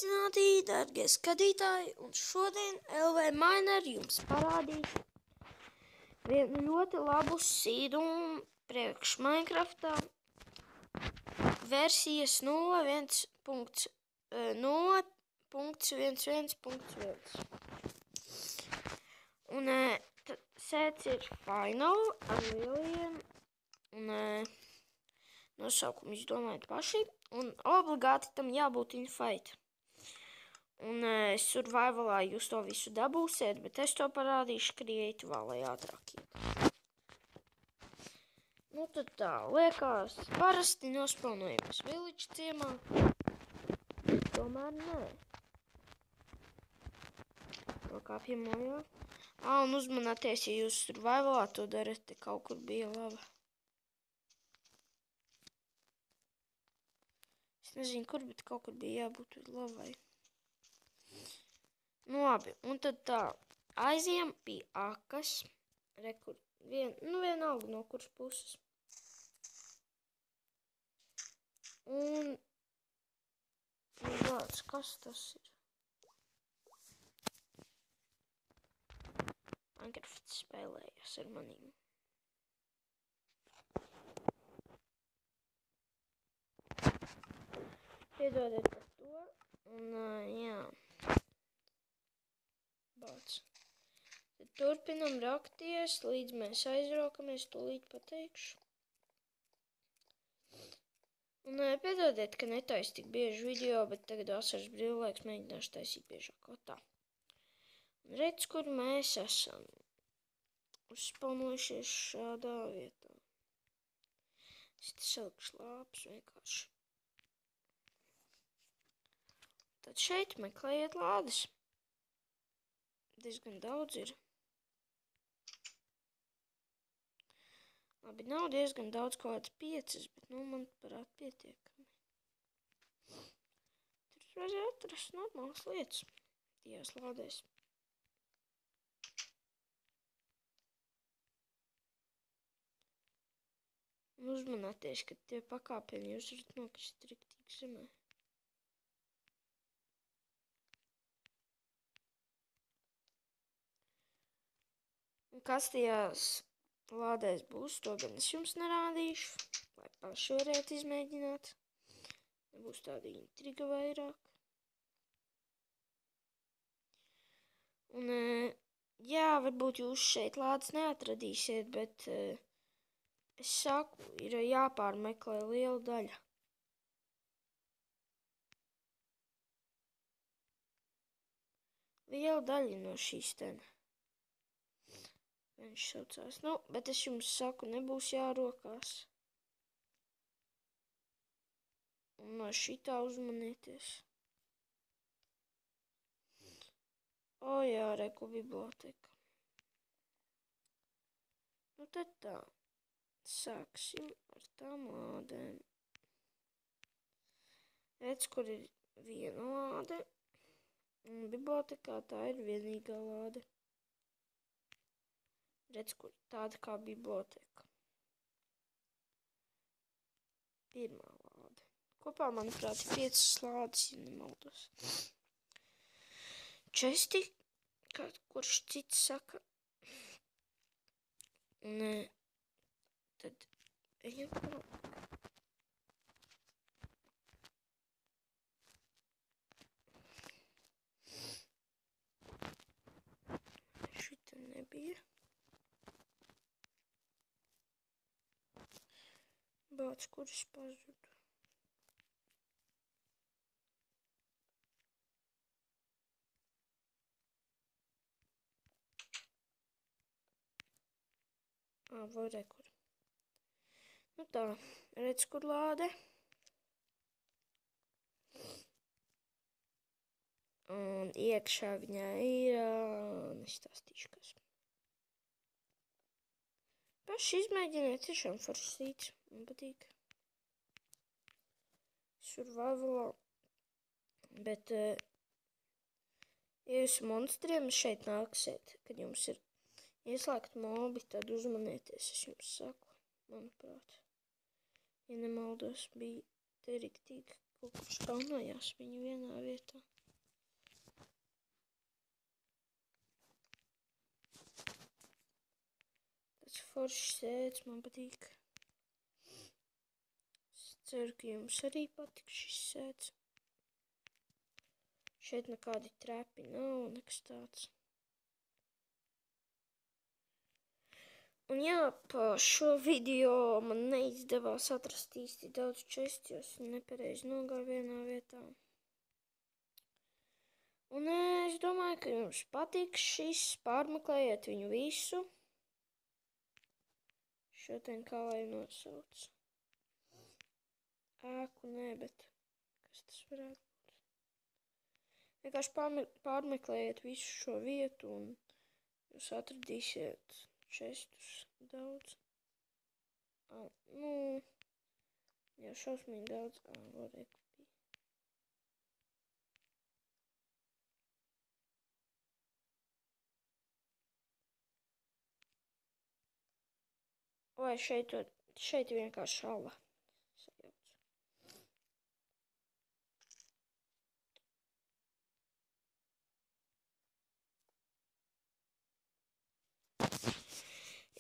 Sveicināti, dārgie skatītāji, un šodien LV Miner jums parādīs vienu ļoti labu sīdumu priekš Minecraftā versijas 0.1.11.1. Un sēdz ir Final ar lieliem, un nosaukumu izdomājiet paši, un obligāti tam jābūt infight. Un survivalā jūs to visu dabūsiet, bet es to parādīšu creativā, lai ātrāk iet. Nu tad tā, liekas, parasti nospaunojamies village ciemā, tomēr nē. Nokāpjam mājā. Un uzmanieties, ja jūs survivalā to darat, te kaut kur bija lava. Es nezinu, kur, bet kaut kur bija jābūt lavai. Nu labi, un tad tā, aizjām pie akas, rekur, vienalga no kuras puses. Un, vārds, kas tas ir? Minecraft spēlējas ar manīm. Piedodiet par to, un jā. Bāc. Tad turpinam rakties, līdz mēs aizraukamies, tūlīt pateikšu. Un piedodiet, ka netaisu tik bieži video, bet tagad vasaras brīvlaiks mēģināšu taisīt biežāk, kā tā. Un redz, kur mēs esam. Uzspaunojušies šādā vietā. Es te salikšu lāpus vienkārši. Tad šeit meklējiet lādes. Diezgan daudz ir. Labi, nav diezgan daudz, kaut kāds 5, bet man parāda pietiekami. Tur var atrast normālas lietas tajās lādēs. Un uzmanieties, ka tie pakāpieni jūs varat nokrist riktīgi zemē. Un kas tajās lādēs būs, to gan es jums nerādīšu, lai paši varētu izmēģināt. Nebūs tāda intriga vairāk. Un, jā, varbūt jūs šeit lādes neatradīsiet, bet es saku, ir jāpārmeklē liela daļa. Liela daļa no šīs ten. Viņš saucās. Nu, bet es jums saku, nebūs jārokās. Un no šitā uzmanieties. O jā, reku biblioteka. Nu tad tā. Sāksim ar tām lādēm. Redz, kur ir viena lāde. Un bibliotekā tā ir vienīgā lāde. Redz, kur tāda kā biblioteka. Pirmā lāde. Kopā, manuprāt, ir 5 lādes, ja nemaldos. Česti, kā kurš cits saka. Un tad ejam tālāk. Šita nebija. Bāc, kuras pazudu. Vai rekur. Nu tā, redz, kur lāde. Un iekšā viņā ir, nestāstīšu kas. Paši izmēģiniet, tiešām forsīts, man patīk. Survivalā. Bet, ja jūs monstriem šeit nāksiet, kad jums ir ieslēgt mobi, tad uzmanieties, es jums saku. manuprāt. Ja nemaldos, bija te riktīgi kaut kur spaunojās viņu vienā vietā. Tas foršs sēdz, man patīk. Es ceru, ka jums arī patiks šis sēdz. Šeit nekādi trepi nav, nekas tāds. Un jā, pa šo video man neizdevās atrast īsti daudz čestu, jo es nepareizi nogāju vienā vietā. Un es domāju, ka jums patiks šis, pārmeklējiet viņu visu. Šodien kā lai nosauc. Ēku nē, bet kas tas varētu būt? Vienkārši pārmeklējiet visu šo vietu un jūs atradīsiet čestus daudz. Jau šausmīgi daudz. Reku bija. Vai šeit vienkārši ala sajauc.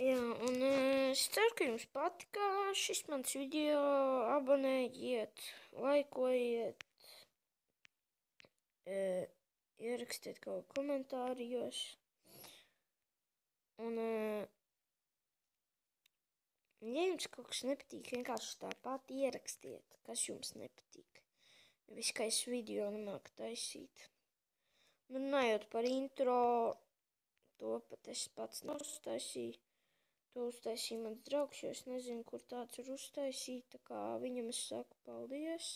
Jā, un es ceru, ka jums patika šis mans video. Abonējiet, laikojiet, ierakstiet kaut ko komentārijos. Un, ja jums kaut kas nepatīk, vienkārši tāpat ierakstiet, kas jums nepatīk. Nevis, ka es video nemāku taisīt. Runājot par intro, to pat es pats neuztaisīju. To uztaisīja mans draugs, jo es nezinu, kur tāds ir uztaisīt, tā kā viņam es saku paldies.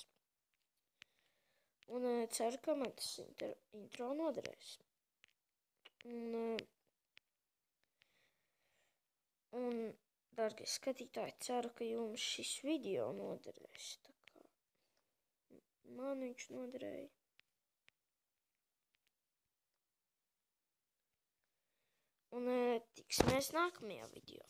Un ceru, ka man tas intro noderēs. Un, dārgie skatītāji, ceru, ka jums šis video noderēs. Tā kā man viņš noderēja. Un tiksimies nākamajā video.